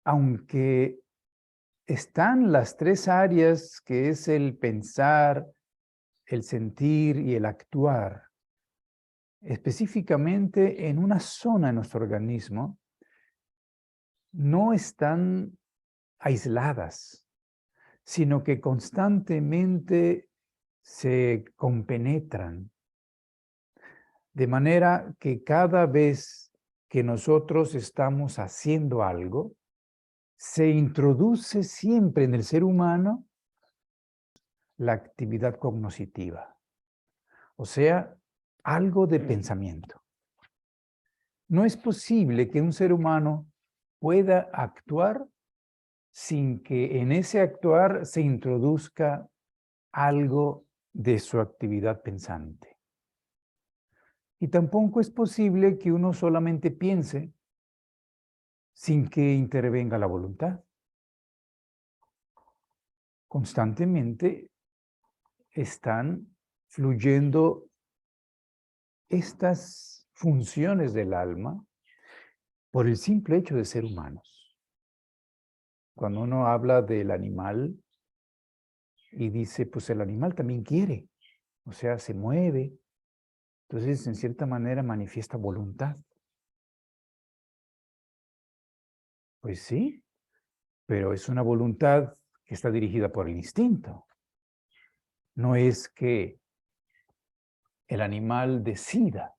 aunque están las tres áreas que es el pensar, el sentir y el actuar, específicamente en una zona de nuestro organismo, no están aisladas, sino que constantemente se compenetran, de manera que cada vez que nosotros estamos haciendo algo, se introduce siempre en el ser humano la actividad cognitiva, o sea, algo de pensamiento. No es posible que un ser humano pueda actuar sin que en ese actuar se introduzca algo de su actividad pensante. Y tampoco es posible que uno solamente piense sin que intervenga la voluntad. Constantemente están fluyendo estas funciones del alma por el simple hecho de ser humanos. Cuando uno habla del animal y dice, pues el animal también quiere, o sea, se mueve, entonces en cierta manera manifiesta voluntad. Pues sí, pero es una voluntad que está dirigida por el instinto. No es que el animal decida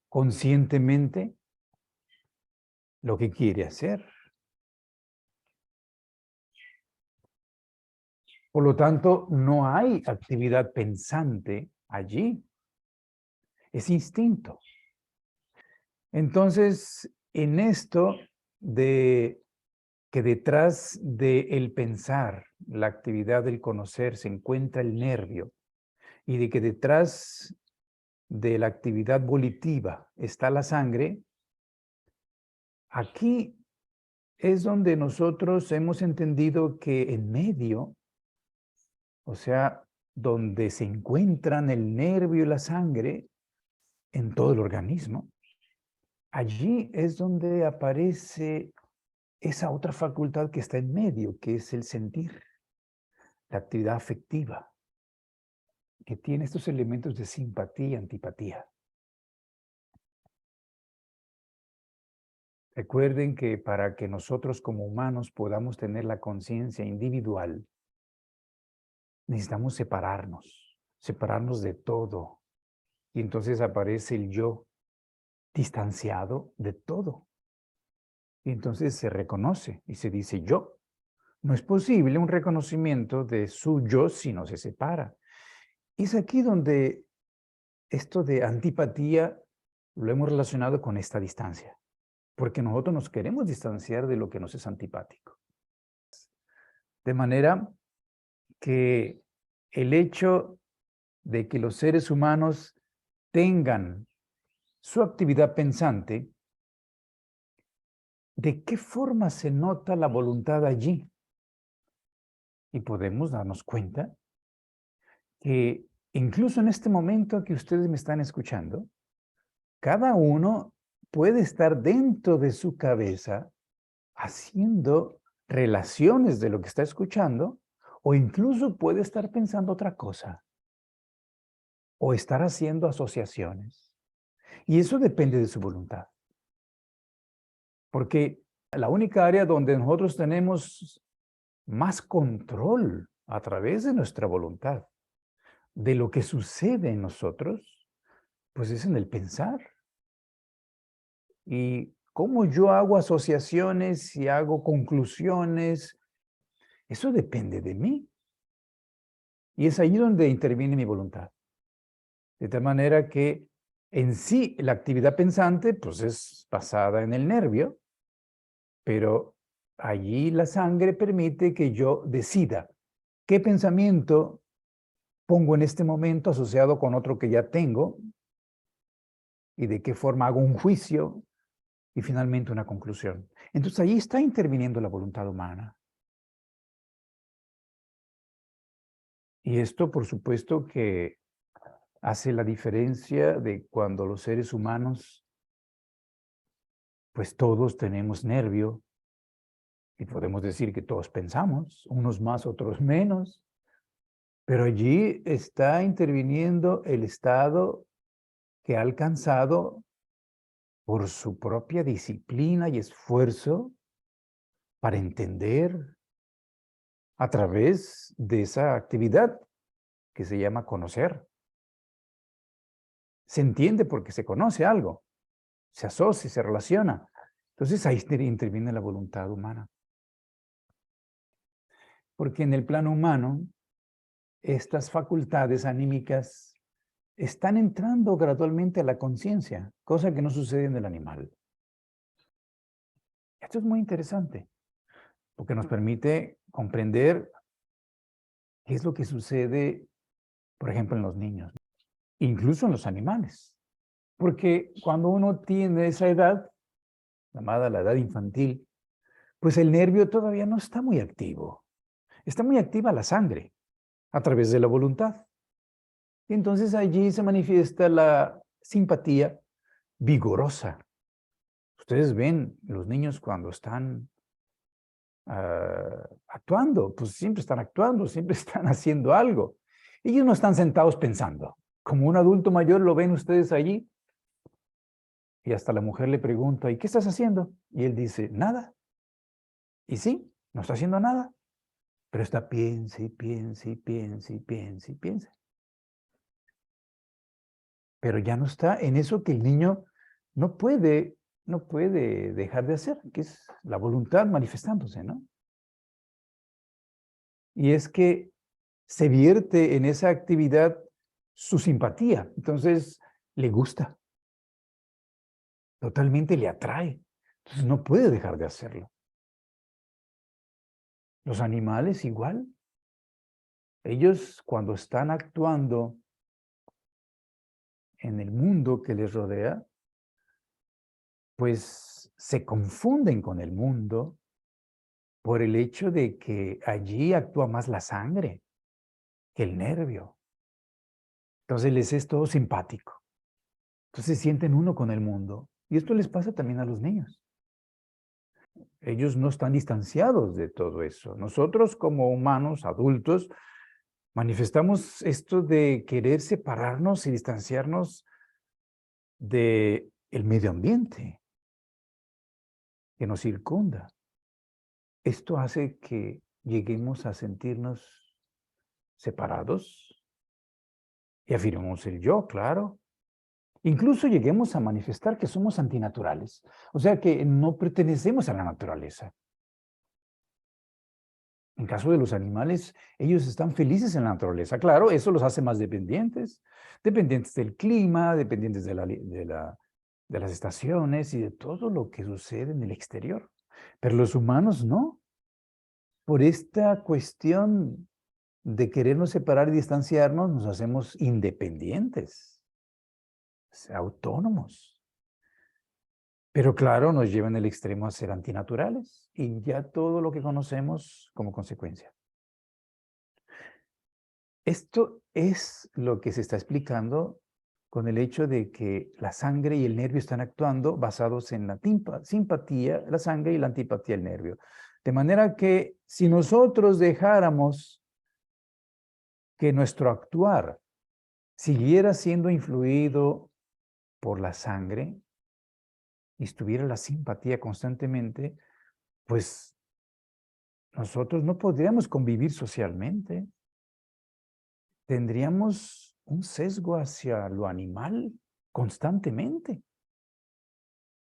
conscientemente lo que quiere hacer. Por lo tanto, no hay actividad pensante allí. Es instinto. Entonces, en esto de que detrás del pensar, la actividad del conocer, se encuentra el nervio, y de que detrás de la actividad volitiva está la sangre, aquí es donde nosotros hemos entendido que en medio, o sea, donde se encuentran el nervio y la sangre en todo el organismo, allí es donde aparece esa otra facultad que está en medio, que es el sentir, la actividad afectiva, que tiene estos elementos de simpatía y antipatía. Recuerden que para que nosotros como humanos podamos tener la conciencia individual, necesitamos separarnos de todo. Y entonces aparece el yo distanciado de todo. Y entonces se reconoce y se dice yo. No es posible un reconocimiento de su yo si no se separa. Y es aquí donde esto de antipatía lo hemos relacionado con esta distancia, porque nosotros nos queremos distanciar de lo que nos es antipático. De manera que el hecho de que los seres humanos tengan su actividad pensante, ¿de qué forma se nota la voluntad allí? Y podemos darnos cuenta que incluso en este momento que ustedes me están escuchando, cada uno puede estar dentro de su cabeza haciendo relaciones de lo que está escuchando, o incluso puede estar pensando otra cosa, o estar haciendo asociaciones. Y eso depende de su voluntad. Porque la única área donde nosotros tenemos más control a través de nuestra voluntad de lo que sucede en nosotros, pues es en el pensar. Y cómo yo hago asociaciones y hago conclusiones, eso depende de mí. Y es ahí donde interviene mi voluntad. De tal manera que en sí la actividad pensante pues es basada en el nervio, pero allí la sangre permite que yo decida qué pensamiento pongo en este momento asociado con otro que ya tengo y de qué forma hago un juicio y finalmente una conclusión. Entonces allí está interviniendo la voluntad humana. Y esto, por supuesto, que hace la diferencia de cuando los seres humanos, pues todos tenemos nervio, Y podemos decir que todos pensamos, unos más, otros menos, pero allí está interviniendo el estado que ha alcanzado por su propia disciplina y esfuerzo para entender a través de esa actividad que se llama conocer. Se entiende porque se conoce algo, se asocia, se relaciona. Entonces ahí interviene la voluntad humana. Porque en el plano humano, estas facultades anímicas están entrando gradualmente a la conciencia, cosa que no sucede en el animal. Esto es muy interesante, porque nos permite comprender qué es lo que sucede, por ejemplo, en los niños, incluso en los animales. Porque cuando uno tiene esa edad, llamada la edad infantil, pues el nervio todavía no está muy activo. Está muy activa la sangre a través de la voluntad. Y entonces allí se manifiesta la simpatía vigorosa. Ustedes ven los niños cuando están actuando, pues siempre están actuando, siempre están haciendo algo. Ellos no están sentados pensando. Como un adulto mayor lo ven ustedes allí y hasta la mujer le pregunta, ¿y qué estás haciendo? Y él dice, nada. Y sí, no está haciendo nada, pero está piense y piense y piense y piense y piense. Pero ya no está en eso que el niño no puede dejar de hacer, que es la voluntad manifestándose, ¿no? Y es que se vierte en esa actividad su simpatía. Entonces, le gusta. Totalmente le atrae. Entonces, no puede dejar de hacerlo. Los animales igual. Ellos cuando están actuando en el mundo que les rodea, pues se confunden con el mundo por el hecho de que allí actúa más la sangre que el nervio. Entonces les es todo simpático. Entonces sienten uno con el mundo. Y esto les pasa también a los niños. Ellos no están distanciados de todo eso. Nosotros como humanos, adultos, manifestamos esto de querer separarnos y distanciarnos del medio ambiente que nos circunda. Esto hace que lleguemos a sentirnos separados y afirmamos el yo, claro. Incluso lleguemos a manifestar que somos antinaturales, o sea que no pertenecemos a la naturaleza. En caso de los animales, ellos están felices en la naturaleza. Claro, eso los hace más dependientes, dependientes del clima, dependientes de las estaciones y de todo lo que sucede en el exterior. Pero los humanos no. Por esta cuestión de querernos separar y distanciarnos, nos hacemos independientes, autónomos. Pero claro, nos lleva en el extremo a ser antinaturales y ya todo lo que conocemos como consecuencia. Esto es lo que se está explicando con el hecho de que la sangre y el nervio están actuando basados en la simpatía, la sangre y la antipatía, el nervio. De manera que si nosotros dejáramos que nuestro actuar siguiera siendo influido por la sangre y estuviera la simpatía constantemente, pues nosotros no podríamos convivir socialmente. Tendríamos un sesgo hacia lo animal constantemente,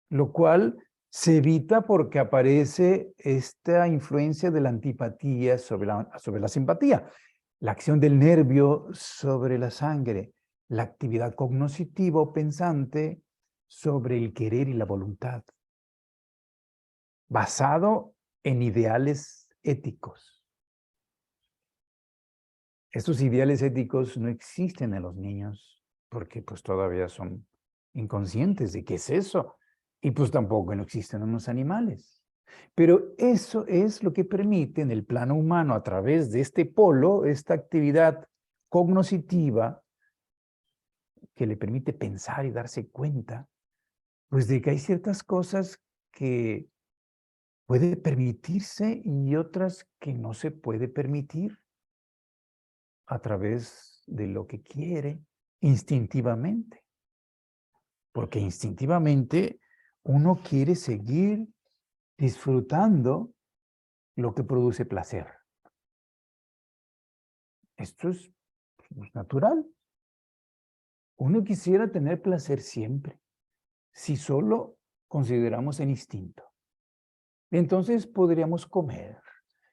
lo cual se evita porque aparece esta influencia de la antipatía sobre la simpatía, la acción del nervio sobre la sangre, la actividad cognoscitiva o pensante sobre el querer y la voluntad, basado en ideales éticos. Estos ideales éticos no existen en los niños porque pues todavía son inconscientes de qué es eso y pues tampoco no existen en los animales. Pero eso es lo que permite en el plano humano a través de este polo, esta actividad cognoscitiva que le permite pensar y darse cuenta pues de que hay ciertas cosas que puede permitirse y otras que no se puede permitir a través de lo que quiere instintivamente. Porque instintivamente uno quiere seguir disfrutando lo que produce placer. Esto es natural. Uno quisiera tener placer siempre, si solo consideramos el instinto. Entonces podríamos comer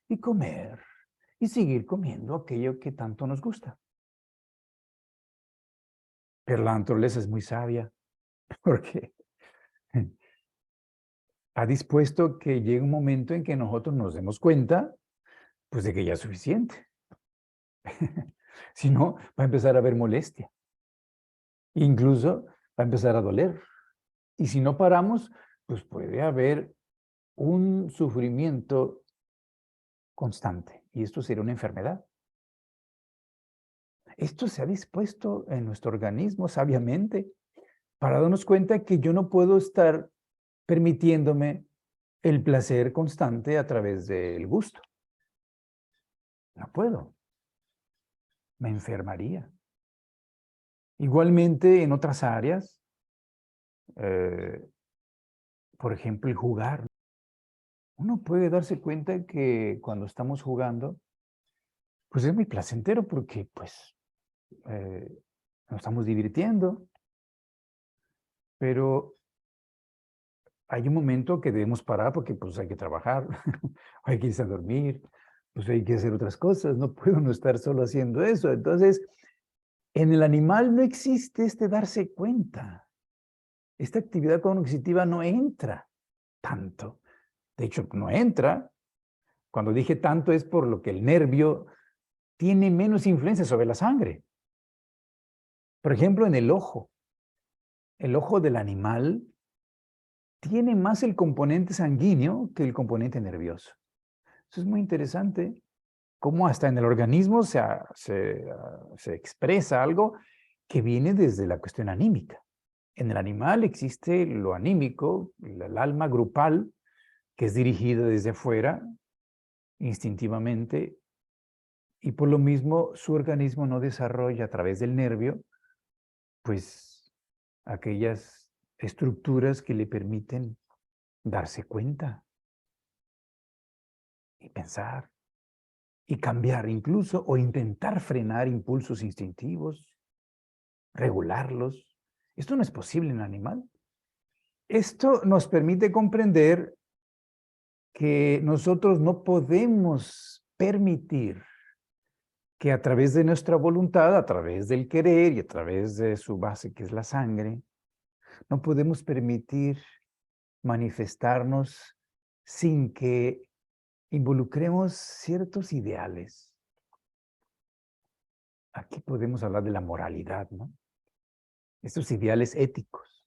y comer y seguir comiendo aquello que tanto nos gusta. Pero la naturaleza es muy sabia porque ha dispuesto que llegue un momento en que nosotros nos demos cuenta, pues, de que ya es suficiente. Si no, va a empezar a haber molestia. Incluso va a empezar a doler. Y si no paramos, pues puede haber un sufrimiento constante. Y esto sería una enfermedad. Esto se ha dispuesto en nuestro organismo sabiamente para darnos cuenta que yo no puedo estar permitiéndome el placer constante a través del gusto. No puedo. Me enfermaría. Igualmente en otras áreas, por ejemplo, el jugar. Uno puede darse cuenta que cuando estamos jugando, pues es muy placentero porque pues nos estamos divirtiendo, pero hay un momento que debemos parar porque pues hay que trabajar, hay que irse a dormir, pues hay que hacer otras cosas, no puedo no estar solo haciendo eso. Entonces, en el animal no existe este darse cuenta. Esta actividad cognitiva no entra tanto. De hecho, no entra. Cuando dije tanto es por lo que el nervio tiene menos influencia sobre la sangre. Por ejemplo, en el ojo del animal tiene más el componente sanguíneo que el componente nervioso. Eso es muy interesante, cómo hasta en el organismo se expresa algo que viene desde la cuestión anímica. En el animal existe lo anímico, el alma grupal, que es dirigida desde afuera, instintivamente, y por lo mismo su organismo no desarrolla a través del nervio, pues, aquellas estructuras que le permiten darse cuenta y pensar y cambiar incluso o intentar frenar impulsos instintivos, regularlos. Esto no es posible en el animal. Esto nos permite comprender que nosotros no podemos permitir que a través de nuestra voluntad, a través del querer y a través de su base que es la sangre, no podemos permitir manifestarnos sin que involucremos ciertos ideales. Aquí podemos hablar de la moralidad, ¿no? Estos ideales éticos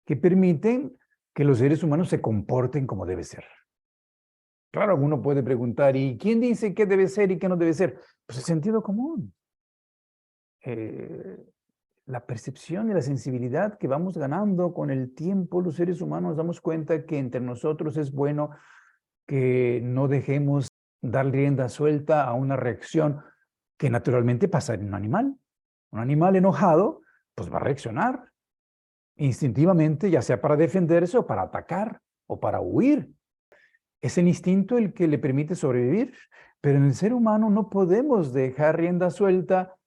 que permiten que los seres humanos se comporten como debe ser. Claro, uno puede preguntar, ¿y quién dice qué debe ser y qué no debe ser? Pues el sentido común. La percepción y la sensibilidad que vamos ganando con el tiempo, los seres humanos nos damos cuenta que entre nosotros es bueno que no dejemos dar rienda suelta a una reacción que naturalmente pasa en un animal. Un animal enojado, pues va a reaccionar instintivamente, ya sea para defenderse o para atacar o para huir. Es el instinto el que le permite sobrevivir, pero en el ser humano no podemos dejar rienda suelta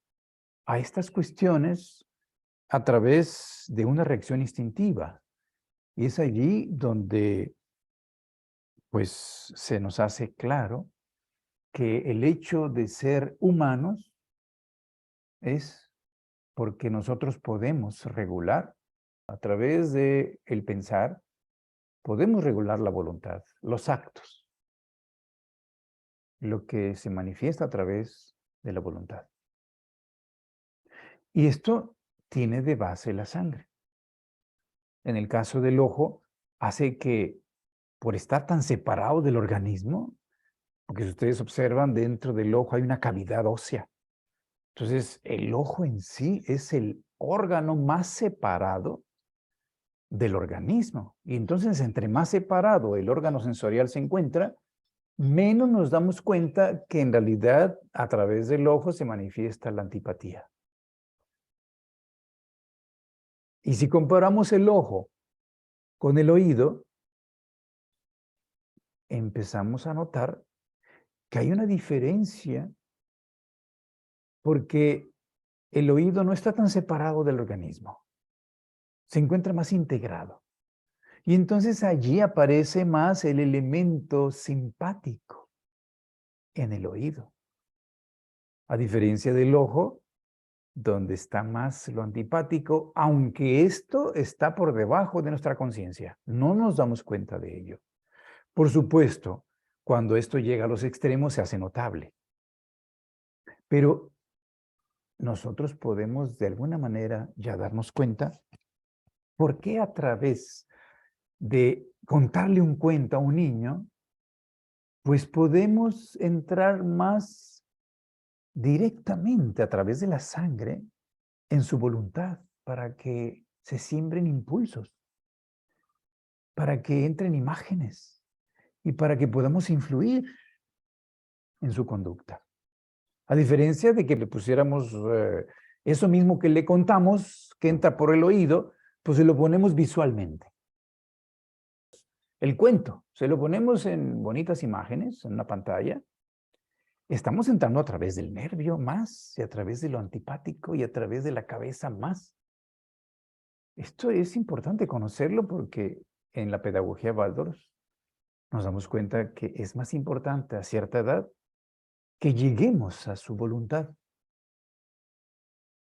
a estas cuestiones a través de una reacción instintiva. Y es allí donde pues se nos hace claro que el hecho de ser humanos es porque nosotros podemos regular a través de el pensar, podemos regular la voluntad, los actos, lo que se manifiesta a través de la voluntad. Y esto tiene de base la sangre. En el caso del ojo, hace que por estar tan separado del organismo, porque si ustedes observan, dentro del ojo hay una cavidad ósea. Entonces, el ojo en sí es el órgano más separado del organismo. Y entonces, entre más separado el órgano sensorial se encuentra, menos nos damos cuenta que en realidad a través del ojo se manifiesta la antipatía. Y si comparamos el ojo con el oído, empezamos a notar que hay una diferencia porque el oído no está tan separado del organismo, se encuentra más integrado. Y entonces allí aparece más el elemento simpático en el oído. A diferencia del ojo, donde está más lo antipático, aunque esto está por debajo de nuestra conciencia. No nos damos cuenta de ello. Por supuesto, cuando esto llega a los extremos se hace notable. Pero nosotros podemos de alguna manera ya darnos cuenta por qué a través de contarle un cuento a un niño, pues podemos entrar más directamente a través de la sangre en su voluntad para que se siembren impulsos, para que entren imágenes y para que podamos influir en su conducta. A diferencia de que le pusiéramos eso mismo que le contamos, que entra por el oído, pues se lo ponemos visualmente. El cuento, se lo ponemos en bonitas imágenes, en una pantalla. Estamos entrando a través del nervio más, y a través de lo antipático, y a través de la cabeza más. Esto es importante conocerlo porque en la pedagogía Waldorf nos damos cuenta que es más importante a cierta edad que lleguemos a su voluntad.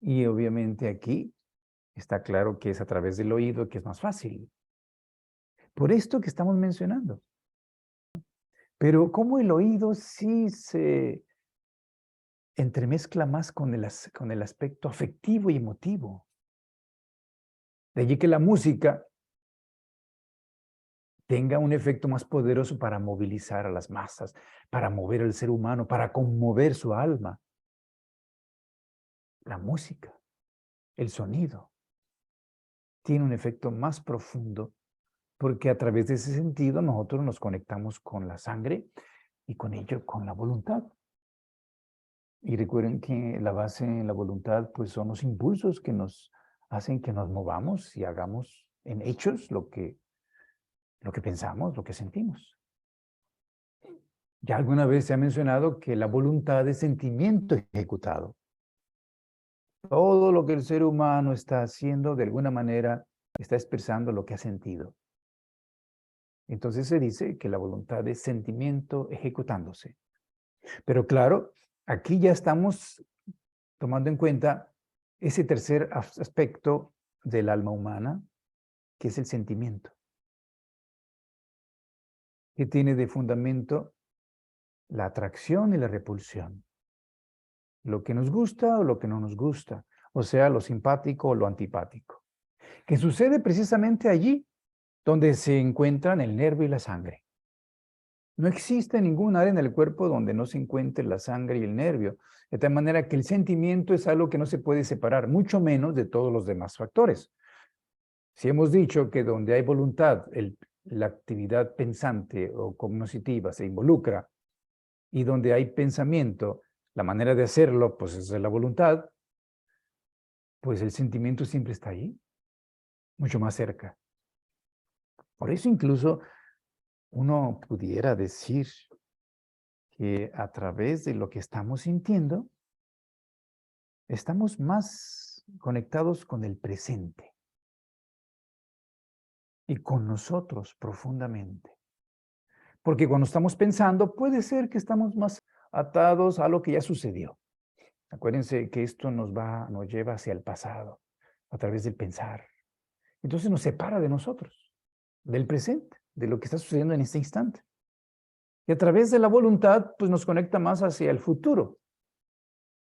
Y obviamente aquí está claro que es a través del oído que es más fácil. Por esto que estamos mencionando. Pero cómo el oído sí se entremezcla más con el aspecto afectivo y emotivo. De allí que la música tenga un efecto más poderoso para movilizar a las masas, para mover al ser humano, para conmover su alma. La música, el sonido, tiene un efecto más profundo porque a través de ese sentido nosotros nos conectamos con la sangre y con ello con la voluntad. Y recuerden que la base en la voluntad pues son los impulsos que nos hacen que nos movamos y hagamos en hechos lo que pensamos, lo que sentimos. Ya alguna vez se ha mencionado que la voluntad es sentimiento ejecutado. Todo lo que el ser humano está haciendo, de alguna manera, está expresando lo que ha sentido. Entonces se dice que la voluntad es sentimiento ejecutándose. Pero claro, aquí ya estamos tomando en cuenta ese tercer aspecto del alma humana, que es el sentimiento, que tiene de fundamento la atracción y la repulsión. Lo que nos gusta o lo que no nos gusta, o sea, lo simpático o lo antipático, que sucede precisamente allí donde se encuentran el nervio y la sangre. No existe ningún área en el cuerpo donde no se encuentre la sangre y el nervio, de tal manera que el sentimiento es algo que no se puede separar, mucho menos de todos los demás factores. Si hemos dicho que donde hay voluntad, la actividad pensante o cognitiva se involucra, y donde hay pensamiento, la manera de hacerlo, pues es la voluntad, pues el sentimiento siempre está ahí, mucho más cerca. Por eso incluso uno pudiera decir que a través de lo que estamos sintiendo, estamos más conectados con el presente y con nosotros profundamente. Porque cuando estamos pensando, puede ser que estamos más atados a lo que ya sucedió. Acuérdense que esto nos lleva hacia el pasado, a través del pensar. Entonces nos separa de nosotros, del presente, de lo que está sucediendo en este instante. Y a través de la voluntad, pues nos conecta más hacia el futuro,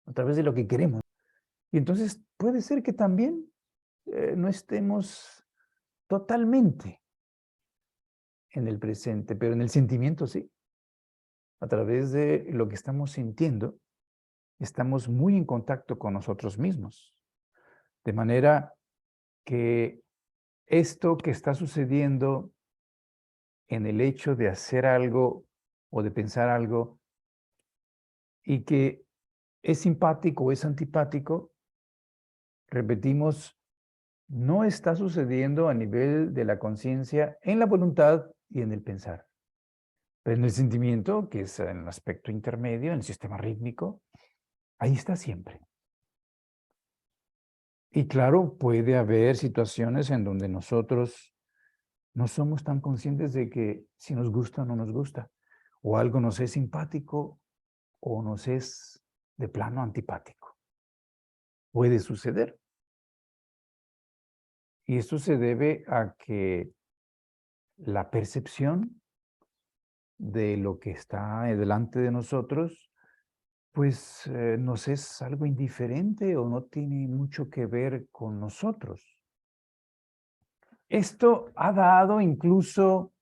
a través de lo que queremos. Y entonces puede ser que también no estemos totalmente en el presente, pero en el sentimiento sí. A través de lo que estamos sintiendo, estamos muy en contacto con nosotros mismos. De manera que esto que está sucediendo en el hecho de hacer algo o de pensar algo y que es simpático o es antipático, repetimos, no está sucediendo a nivel de la conciencia en la voluntad y en el pensar. Pero en el sentimiento, que es en el aspecto intermedio, en el sistema rítmico, ahí está siempre. Y claro, puede haber situaciones en donde nosotros no somos tan conscientes de que si nos gusta o no nos gusta, o algo nos es simpático o nos es de plano antipático. Puede suceder. Y esto se debe a que la percepción de lo que está delante de nosotros, pues nos es algo indiferente o no tiene mucho que ver con nosotros. Esto ha dado incluso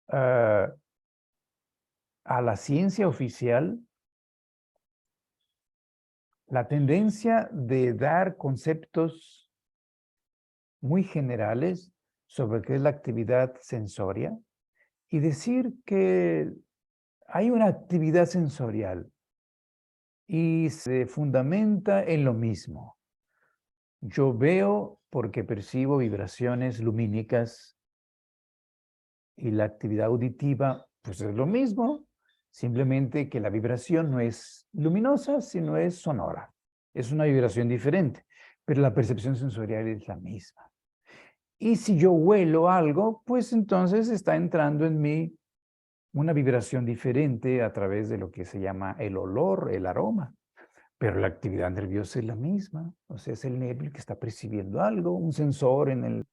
a la ciencia oficial la tendencia de dar conceptos muy generales sobre qué es la actividad sensoria y decir que hay una actividad sensorial y se fundamenta en lo mismo. Yo veo porque percibo vibraciones lumínicas y la actividad auditiva pues es lo mismo, simplemente que la vibración no es luminosa, sino es sonora. Es una vibración diferente, pero la percepción sensorial es la misma. Y si yo huelo algo, pues entonces está entrando en mí una vibración diferente a través de lo que se llama el olor, el aroma. Pero la actividad nerviosa es la misma, o sea, es el nervio que está percibiendo algo, un sensor en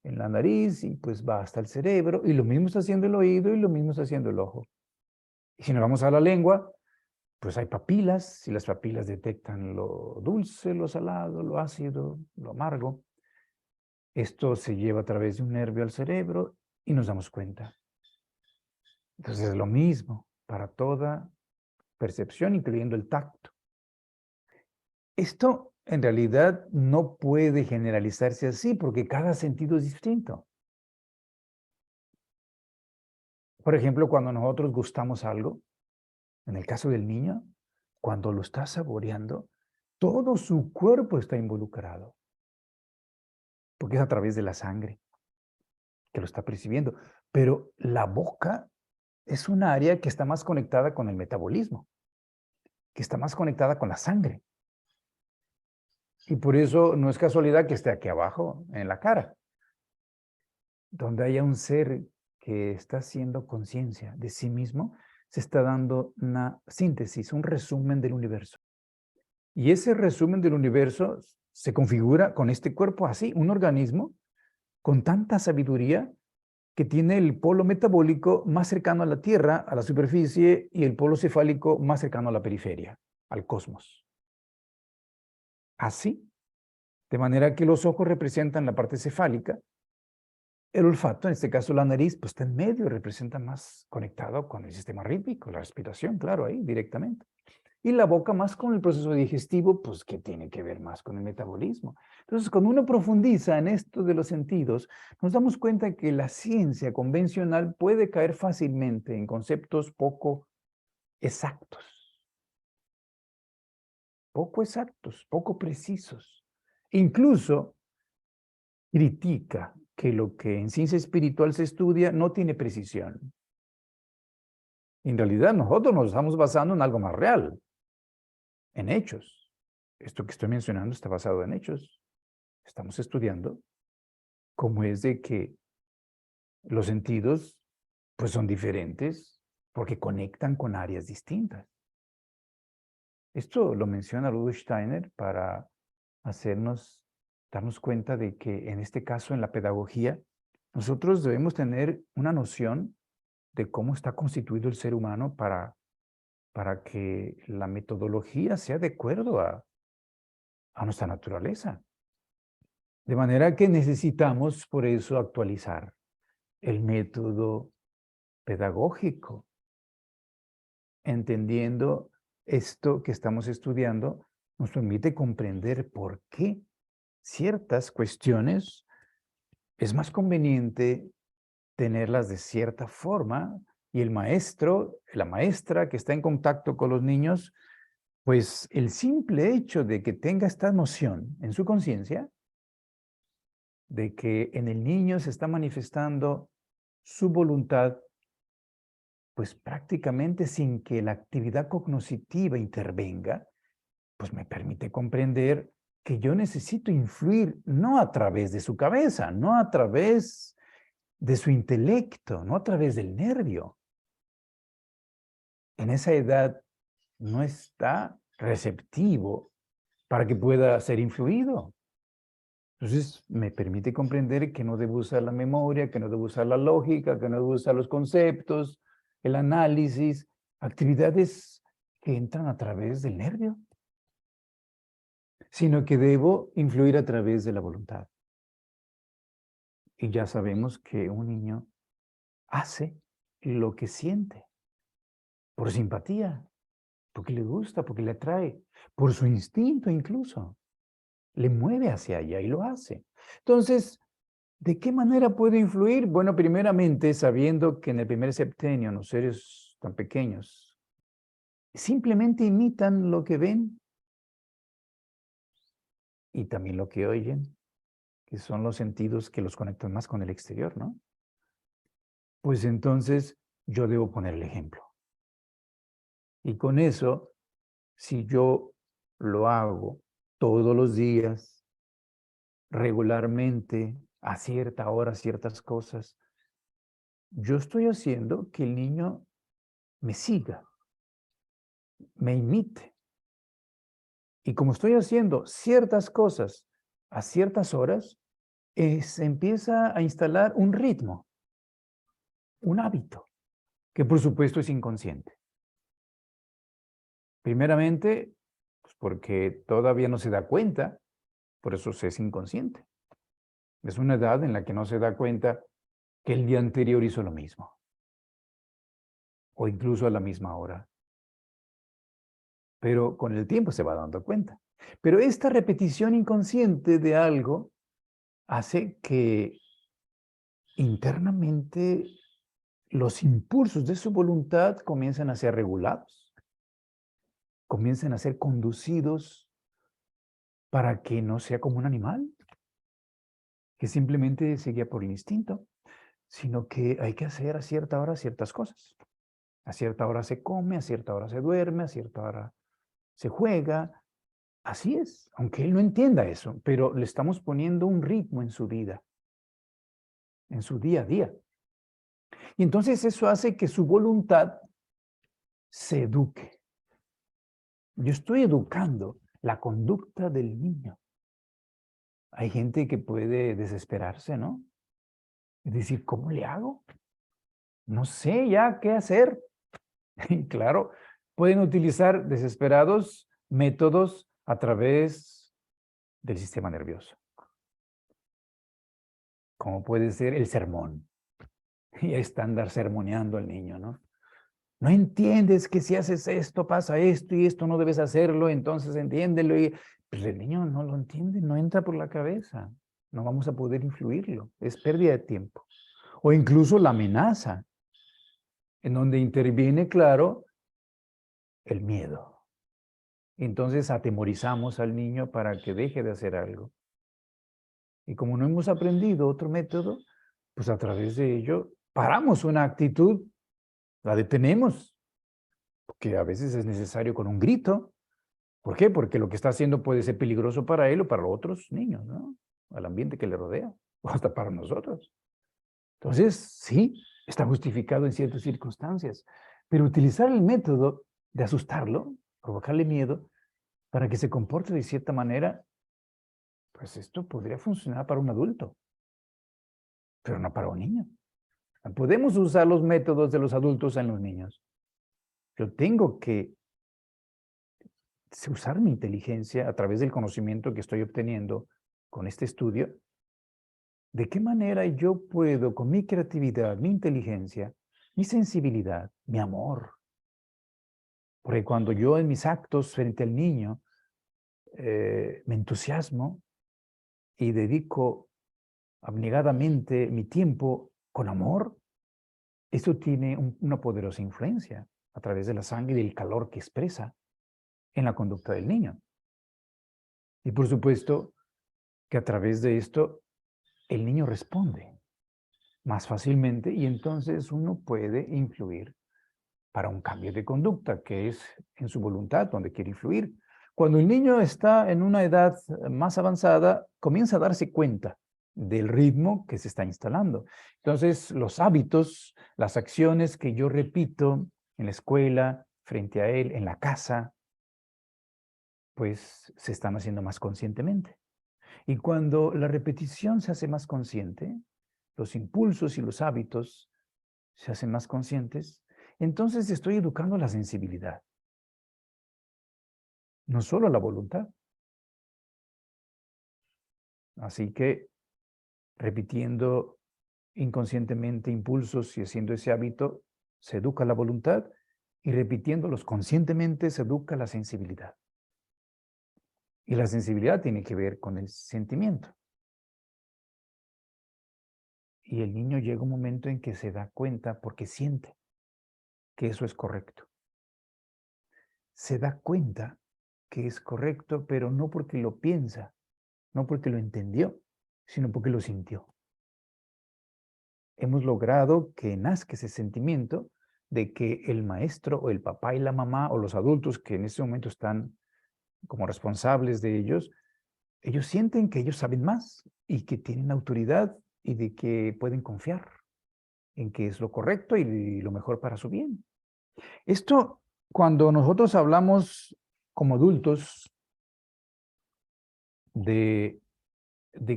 la nariz y pues va hasta el cerebro, y lo mismo está haciendo el oído y lo mismo está haciendo el ojo. Y si nos vamos a la lengua, pues hay papilas, y las papilas detectan lo dulce, lo salado, lo ácido, lo amargo. Esto se lleva a través de un nervio al cerebro y nos damos cuenta. Entonces es lo mismo para toda percepción, incluyendo el tacto. Esto en realidad no puede generalizarse así porque cada sentido es distinto. Por ejemplo, cuando nosotros gustamos algo, en el caso del niño, cuando lo está saboreando, todo su cuerpo está involucrado, porque es a través de la sangre que lo está percibiendo. Pero la boca es un área que está más conectada con el metabolismo, que está más conectada con la sangre. Y por eso no es casualidad que esté aquí abajo, en la cara, donde haya un ser que está haciendo conciencia de sí mismo, se está dando una síntesis, un resumen del universo. Y ese resumen del universo se configura con este cuerpo así, un organismo con tanta sabiduría que tiene el polo metabólico más cercano a la Tierra, a la superficie, y el polo cefálico más cercano a la periferia, al cosmos. Así, de manera que los ojos representan la parte cefálica, el olfato, en este caso la nariz, pues está en medio, representa más conectado con el sistema rítmico, la respiración, claro, ahí directamente. Y la boca más con el proceso digestivo, pues que tiene que ver más con el metabolismo. Entonces, cuando uno profundiza en esto de los sentidos, nos damos cuenta que la ciencia convencional puede caer fácilmente en conceptos poco exactos, poco precisos. Incluso critica que lo que en ciencia espiritual se estudia no tiene precisión. En realidad, nosotros nos estamos basando en algo más real, en hechos. Esto que estoy mencionando está basado en hechos. Estamos estudiando cómo es de que los sentidos pues son diferentes porque conectan con áreas distintas. Esto lo menciona Rudolf Steiner para darnos cuenta de que en este caso en la pedagogía, nosotros debemos tener una noción de cómo está constituido el ser humano para que la metodología sea de acuerdo a nuestra naturaleza. De manera que necesitamos por eso actualizar el método pedagógico, entendiendo esto que estamos estudiando, nos permite comprender por qué ciertas cuestiones es más conveniente tenerlas de cierta forma y el maestro, la maestra que está en contacto con los niños, pues el simple hecho de que tenga esta noción en su conciencia, de que en el niño se está manifestando su voluntad, pues prácticamente sin que la actividad cognitiva intervenga, pues me permite comprender que yo necesito influir no a través de su cabeza, no a través de su intelecto, no a través del nervio. En esa edad no está receptivo para que pueda ser influido. Entonces, me permite comprender que no debo usar la memoria, que no debo usar la lógica, que no debo usar los conceptos, el análisis, actividades que entran a través del nervio, sino que debo influir a través de la voluntad. Y ya sabemos que un niño hace lo que siente, por simpatía, porque le gusta, porque le atrae, por su instinto incluso. Le mueve hacia allá y lo hace. Entonces, ¿de qué manera puedo influir? Bueno, primeramente sabiendo que en el primer septenio los seres tan pequeños simplemente imitan lo que ven y también lo que oyen, que son los sentidos que los conectan más con el exterior, ¿no? Pues entonces yo debo poner el ejemplo. Y con eso, si yo lo hago todos los días, regularmente, a cierta hora, ciertas cosas, yo estoy haciendo que el niño me siga, me imite. Y como estoy haciendo ciertas cosas a ciertas horas, se empieza a instalar un ritmo, un hábito, que por supuesto es inconsciente. Primeramente, pues porque todavía no se da cuenta, por eso es inconsciente. Es una edad en la que no se da cuenta que el día anterior hizo lo mismo, o incluso a la misma hora. Pero con el tiempo se va dando cuenta. Pero esta repetición inconsciente de algo hace que internamente los impulsos de su voluntad comienzan a ser regulados, comienzan a ser conducidos para que no sea como un animal, que simplemente se guía por el instinto, sino que hay que hacer a cierta hora ciertas cosas. A cierta hora se come, a cierta hora se duerme, a cierta hora se juega. Así es, aunque él no entienda eso, pero le estamos poniendo un ritmo en su vida, en su día a día. Y entonces eso hace que su voluntad se eduque. Yo estoy educando la conducta del niño. Hay gente que puede desesperarse, ¿no? Es decir, ¿cómo le hago? No sé ya qué hacer. Y claro, pueden utilizar desesperados métodos a través del sistema nervioso, como puede ser el sermón. Y ahí está andar sermoneando al niño, ¿no? No entiendes que si haces esto pasa esto y esto no debes hacerlo, entonces entiéndelo. Y pues el niño no lo entiende, no entra por la cabeza. No vamos a poder influirlo. Es pérdida de tiempo. O incluso la amenaza, en donde interviene, claro, el miedo. Entonces atemorizamos al niño para que deje de hacer algo. Y como no hemos aprendido otro método, pues a través de ello paramos una actitud, la detenemos, porque a veces es necesario con un grito. ¿Por qué? Porque lo que está haciendo puede ser peligroso para él o para otros niños, ¿no? Al ambiente que le rodea, o hasta para nosotros. Entonces, sí, está justificado en ciertas circunstancias, pero utilizar el método de asustarlo, provocarle miedo, para que se comporte de cierta manera, pues esto podría funcionar para un adulto, pero no para un niño. Podemos usar los métodos de los adultos en los niños. Yo tengo que usar mi inteligencia a través del conocimiento que estoy obteniendo con este estudio. ¿De qué manera yo puedo, con mi creatividad, mi inteligencia, mi sensibilidad, mi amor? Porque cuando yo en mis actos frente al niño me entusiasmo y dedico abnegadamente mi tiempo con amor, esto tiene una poderosa influencia a través de la sangre y del calor que expresa en la conducta del niño. Y por supuesto que a través de esto el niño responde más fácilmente y entonces uno puede influir para un cambio de conducta, que es en su voluntad donde quiere influir. Cuando el niño está en una edad más avanzada, comienza a darse cuenta del ritmo que se está instalando. Entonces, los hábitos, las acciones que yo repito en la escuela, frente a él, en la casa, pues se están haciendo más conscientemente. Y cuando la repetición se hace más consciente, los impulsos y los hábitos se hacen más conscientes, entonces estoy educando la sensibilidad, no solo la voluntad. Así que repitiendo inconscientemente impulsos y haciendo ese hábito, se educa la voluntad y repitiéndolos conscientemente se educa la sensibilidad. Y la sensibilidad tiene que ver con el sentimiento. Y el niño llega un momento en que se da cuenta porque siente que eso es correcto. Se da cuenta que es correcto, pero no porque lo piensa, no porque lo entendió, sino porque lo sintió. Hemos logrado que nazca ese sentimiento de que el maestro o el papá y la mamá o los adultos que en ese momento están como responsables de ellos sienten que ellos saben más y que tienen autoridad y de que pueden confiar en que es lo correcto y lo mejor para su bien. Esto, cuando nosotros hablamos como adultos de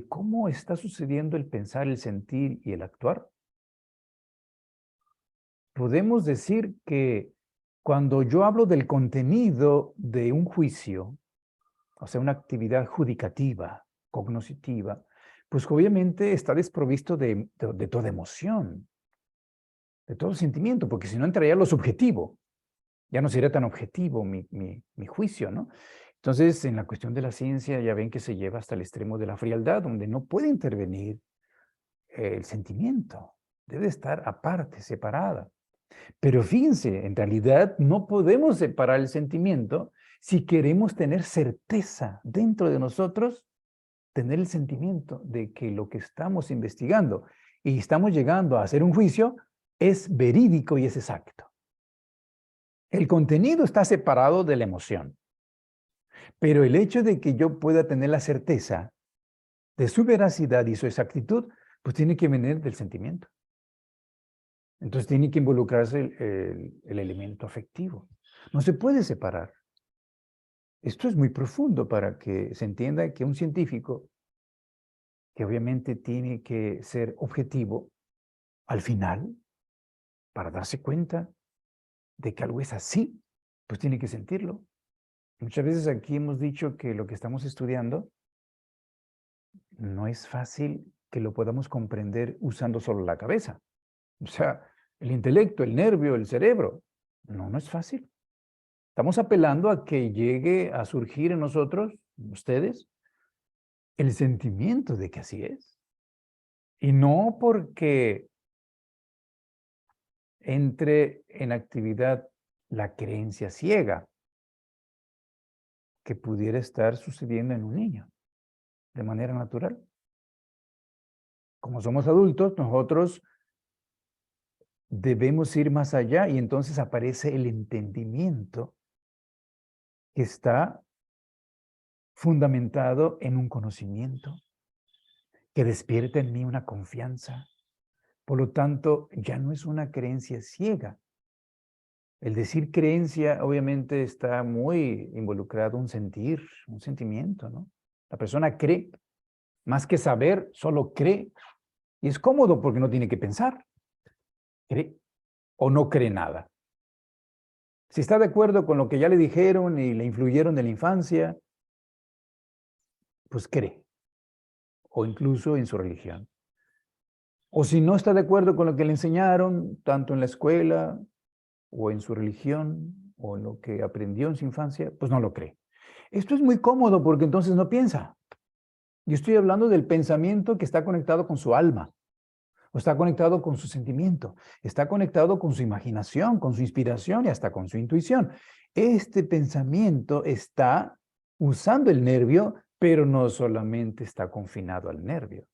cómo está sucediendo el pensar, el sentir y el actuar, podemos decir que cuando yo hablo del contenido de un juicio, o sea, una actividad judicativa, cognoscitiva, pues obviamente está desprovisto de toda emoción, de todo sentimiento, porque si no entraría lo subjetivo, ya no sería tan objetivo mi juicio, ¿no? Entonces, en la cuestión de la ciencia, ya ven que se lleva hasta el extremo de la frialdad, donde no puede intervenir el sentimiento, debe estar aparte, separada. Pero fíjense, en realidad no podemos separar el sentimiento si queremos tener certeza dentro de nosotros, tener el sentimiento de que lo que estamos investigando y estamos llegando a hacer un juicio es verídico y es exacto. El contenido está separado de la emoción, pero el hecho de que yo pueda tener la certeza de su veracidad y su exactitud, pues tiene que venir del sentimiento. Entonces tiene que involucrarse el elemento afectivo. No se puede separar. Esto es muy profundo para que se entienda que un científico, que obviamente tiene que ser objetivo, al final, para darse cuenta de que algo es así, pues tiene que sentirlo. Muchas veces aquí hemos dicho que lo que estamos estudiando no es fácil que lo podamos comprender usando solo la cabeza. O sea, el intelecto, el nervio, el cerebro. No, no es fácil. Estamos apelando a que llegue a surgir en nosotros, en ustedes, el sentimiento de que así es. Y no porque entre en actividad la creencia ciega que pudiera estar sucediendo en un niño de manera natural. Como somos adultos, nosotros debemos ir más allá y entonces aparece el entendimiento que está fundamentado en un conocimiento que despierta en mí una confianza. Por lo tanto, ya no es una creencia ciega. El decir creencia obviamente está muy involucrado un sentir, un sentimiento, ¿no? La persona cree, más que saber, solo cree. Y es cómodo porque no tiene que pensar. Cree o no cree nada. Si está de acuerdo con lo que ya le dijeron y le influyeron de la infancia, pues cree. O incluso en su religión. O si no está de acuerdo con lo que le enseñaron, tanto en la escuela o en su religión o en lo que aprendió en su infancia, pues no lo cree. Esto es muy cómodo porque entonces no piensa. Yo estoy hablando del pensamiento que está conectado con su alma, o está conectado con su sentimiento, está conectado con su imaginación, con su inspiración y hasta con su intuición. Este pensamiento está usando el nervio, pero no solamente está confinado al nervio,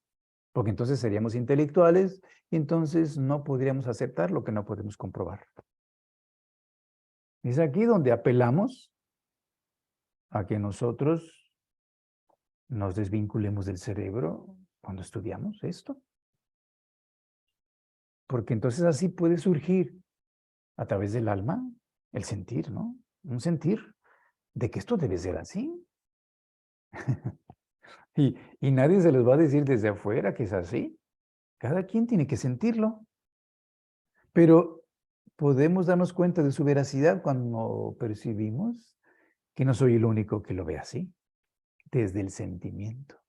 porque entonces seríamos intelectuales y entonces no podríamos aceptar lo que no podemos comprobar. Es aquí donde apelamos a que nosotros nos desvinculemos del cerebro cuando estudiamos esto. Porque entonces así puede surgir a través del alma el sentir, ¿no? Un sentir de que esto debe ser así. Y nadie se les va a decir desde afuera que es así. Cada quien tiene que sentirlo. Pero podemos darnos cuenta de su veracidad cuando percibimos que no soy el único que lo ve así, desde el sentimiento.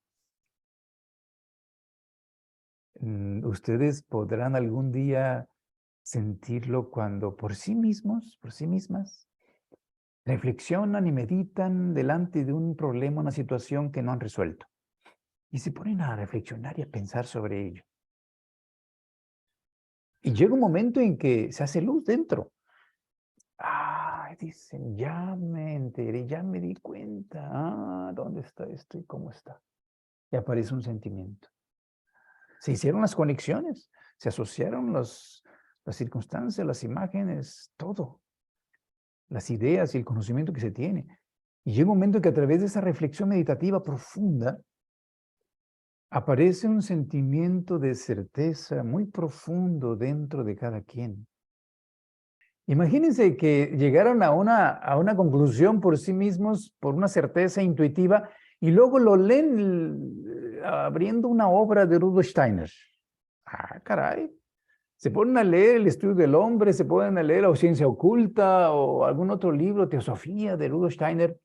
Ustedes podrán algún día sentirlo cuando por sí mismos, por sí mismas, reflexionan y meditan delante de un problema, una situación que no han resuelto. Y se ponen a reflexionar y a pensar sobre ello. Y llega un momento en que se hace luz dentro. Dicen, ya me enteré, ya me di cuenta. ¿Dónde está esto y cómo está? Y aparece un sentimiento. Se hicieron las conexiones, se asociaron las circunstancias, las imágenes, todo. Las ideas y el conocimiento que se tiene. Y llega un momento en que a través de esa reflexión meditativa profunda, aparece un sentimiento de certeza muy profundo dentro de cada quien. Imagínense que llegaron a una conclusión por sí mismos, por una certeza intuitiva, y luego lo leen abriendo una obra de Rudolf Steiner. Caray. Se ponen a leer El estudio del hombre, se ponen a leer La ciencia oculta o algún otro libro, Teosofía de Rudolf Steiner,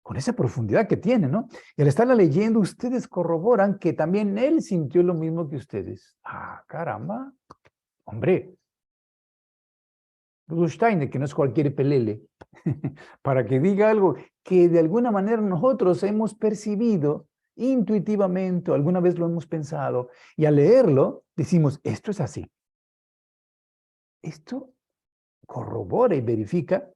con esa profundidad que tiene, ¿no? Y al estarla leyendo, ustedes corroboran que también él sintió lo mismo que ustedes. Caramba. Hombre, Rudolf Steiner, que no es cualquier pelele, para que diga algo que de alguna manera nosotros hemos percibido intuitivamente, o alguna vez lo hemos pensado, y al leerlo decimos, esto es así. Esto corrobora y verifica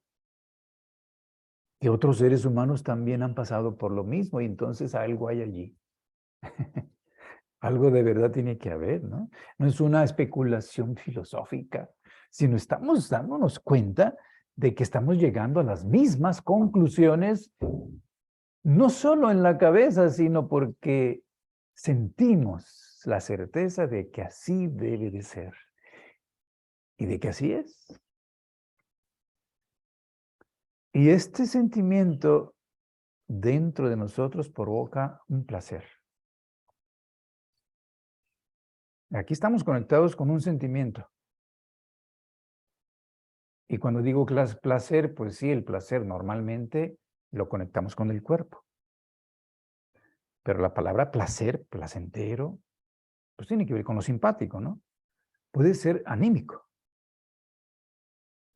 que otros seres humanos también han pasado por lo mismo y entonces algo hay allí. Algo de verdad tiene que haber, ¿no? No es una especulación filosófica, sino estamos dándonos cuenta de que estamos llegando a las mismas conclusiones, no solo en la cabeza, sino porque sentimos la certeza de que así debe de ser y de que así es. Y este sentimiento dentro de nosotros provoca un placer. Aquí estamos conectados con un sentimiento. Y cuando digo placer, pues sí, el placer normalmente lo conectamos con el cuerpo. Pero la palabra placer, placentero, pues tiene que ver con lo simpático, ¿no? Puede ser anímico.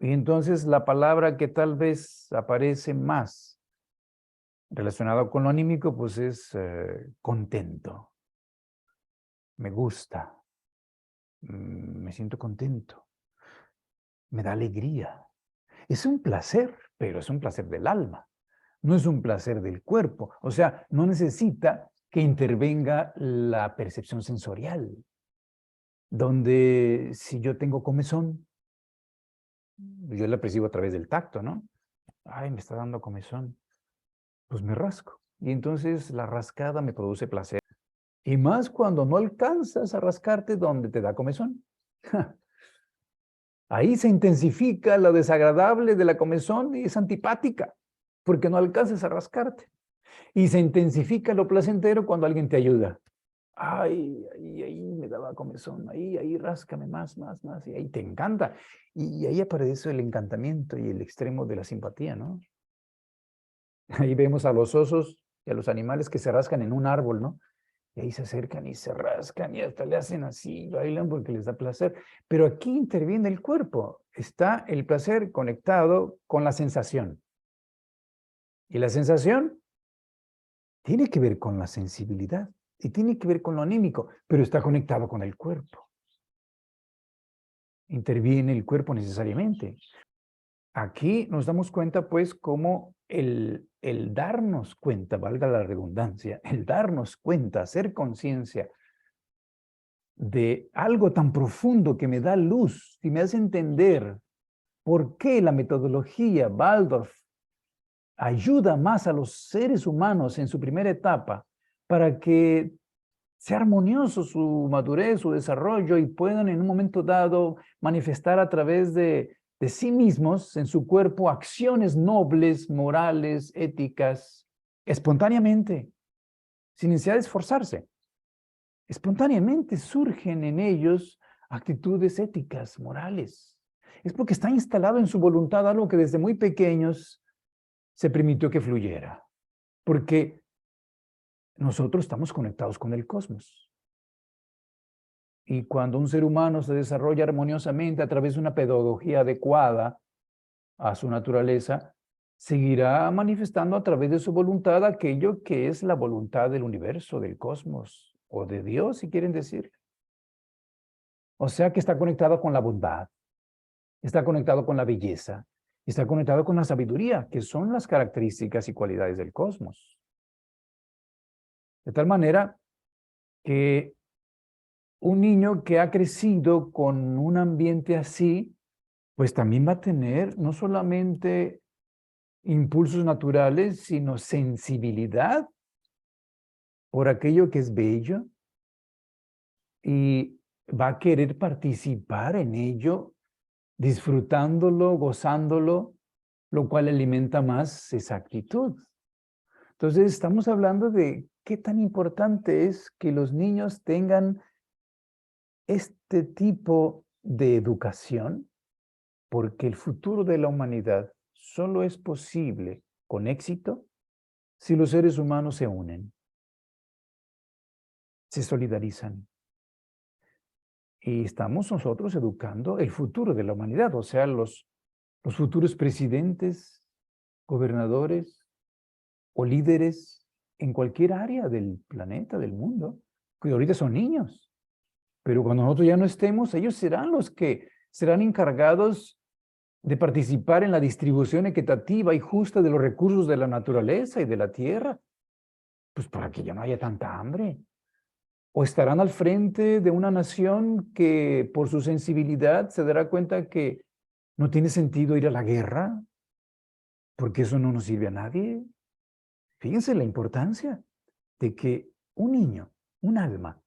Y entonces la palabra que tal vez aparece más relacionada con lo anímico, pues es contento. Me gusta. Me siento contento. Me da alegría. Es un placer, pero es un placer del alma. No es un placer del cuerpo. O sea, no necesita que intervenga la percepción sensorial. Donde si yo tengo comezón, yo la percibo a través del tacto, ¿no? Me está dando comezón. Pues me rasco. Y entonces la rascada me produce placer. Y más cuando no alcanzas a rascarte donde te da comezón. Ahí se intensifica lo desagradable de la comezón y es antipática, porque no alcanzas a rascarte. Y se intensifica lo placentero cuando alguien te ayuda. Ahí me daba comezón, ahí ráscame más, y ahí te encanta. Y ahí aparece el encantamiento y el extremo de la simpatía, ¿no? Ahí vemos a los osos y a los animales que se rascan en un árbol, ¿no? Y ahí se acercan y se rascan y hasta le hacen así, bailan porque les da placer. Pero aquí interviene el cuerpo. Está el placer conectado con la sensación. Y la sensación tiene que ver con la sensibilidad. y tiene que ver con lo anímico, pero está conectado con el cuerpo. Interviene el cuerpo necesariamente. Aquí nos damos cuenta, pues, cómo el darnos cuenta, valga la redundancia, el darnos cuenta, hacer conciencia de algo tan profundo que me da luz y me hace entender por qué la metodología Waldorf ayuda más a los seres humanos en su primera etapa para que sea armonioso su madurez, su desarrollo y puedan en un momento dado manifestar a través de sí mismos en su cuerpo acciones nobles, morales, éticas, espontáneamente, sin necesidad de esforzarse. Espontáneamente surgen en ellos actitudes éticas, morales. Es porque está instalado en su voluntad algo que desde muy pequeños se permitió que fluyera. Porque nosotros estamos conectados con el cosmos. Y cuando un ser humano se desarrolla armoniosamente a través de una pedagogía adecuada a su naturaleza, seguirá manifestando a través de su voluntad aquello que es la voluntad del universo, del cosmos, o de Dios, si quieren decir. O sea que está conectado con la bondad, está conectado con la belleza, está conectado con la sabiduría, que son las características y cualidades del cosmos. De tal manera que un niño que ha crecido con un ambiente así, pues también va a tener no solamente impulsos naturales, sino sensibilidad por aquello que es bello y va a querer participar en ello, disfrutándolo, gozándolo, lo cual alimenta más esa actitud. Entonces, estamos hablando de qué tan importante es que los niños tengan este tipo de educación, porque el futuro de la humanidad solo es posible con éxito si los seres humanos se unen, se solidarizan. Y estamos nosotros educando el futuro de la humanidad, o sea, los futuros presidentes, gobernadores o líderes en cualquier área del planeta, del mundo, que ahorita son niños. Pero cuando nosotros ya no estemos, ellos serán los que serán encargados de participar en la distribución equitativa y justa de los recursos de la naturaleza y de la tierra, pues para que ya no haya tanta hambre. O estarán al frente de una nación que por su sensibilidad se dará cuenta que no tiene sentido ir a la guerra, porque eso no nos sirve a nadie. Fíjense la importancia de que un niño, un alma,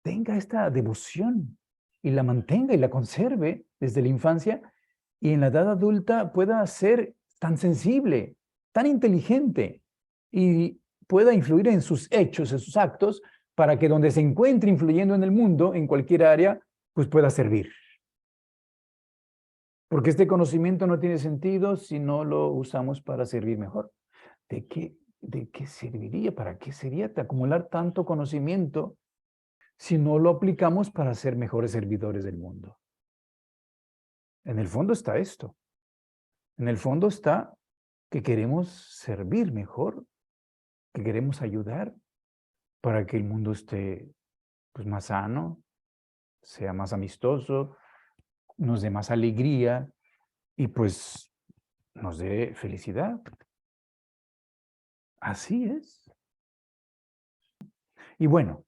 tenga esta devoción y la mantenga y la conserve desde la infancia y en la edad adulta pueda ser tan sensible, tan inteligente y pueda influir en sus hechos, en sus actos, para que donde se encuentre influyendo en el mundo, en cualquier área, pues pueda servir. Porque este conocimiento no tiene sentido si no lo usamos para servir mejor. ¿De qué serviría? ¿Para qué sería acumular tanto conocimiento si no lo aplicamos para ser mejores servidores del mundo? En el fondo está esto. En el fondo está que queremos servir mejor, que queremos ayudar para que el mundo esté pues, más sano, sea más amistoso, nos dé más alegría y pues nos dé felicidad. Así es. Y bueno,